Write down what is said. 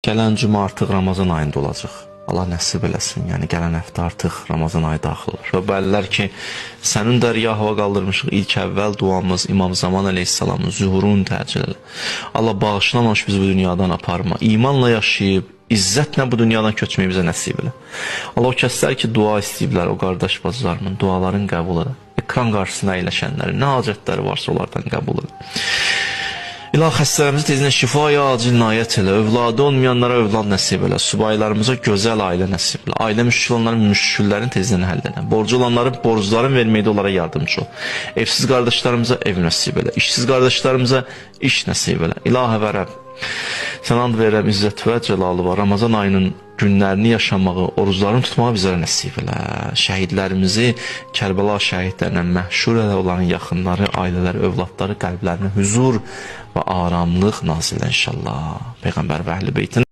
Gələn cümə artıq Ramazan ayında olacaq. Allah nəsib eləsin. Yəni gələn həftə artıq Ramazan ayı daxil olur. Və bəllər ki, sənin dəriya hava qaldırmışıq. İlk əvvəl duamız İmam Zaman əleyhissalamın zuhurunu təcil elə. Allah bağışlamamış bizi bu dünyadan aparma. İmanla yaşayıb, izzətlə bu dünyadan köçməyi bizə nəsib elə. Allah o kəslər ki, dua istəyiblər, o qardaş bacılarımın duaların qəbul elə. Ekran qarşısına əyləşənləri, nə hacətləri varsa onlardan qəbul elə. İlah xəstələrimizi tezdən şifaya acil inayət elə, övladı olmayanlara övlad nəsib elə, subaylarımıza gözəl ailə nəsib elə, ailə müşkül olanların müşküllərini tezdən həll elə, borcu olanların borcların verməkdə onlara yardımcı ol, evsiz qardaşlarımıza ev nəsib elə, işsiz qardaşlarımıza iş nəsib elə. İlahə və Rəbb, sən and verirəm, izzət və cəlalı var, Ramazan ayının günlərini yaşamağı, oruclarını tutmağı bizlərə nəsib elə. Şəhidlərimizi Kərbəla şəhidlərinə məhşur elə, onların yaxınları, ailələri, övladları, qəlblərinə huzur və aramlıq nazil inşallah. Peyğəmbər və əhl-i beytin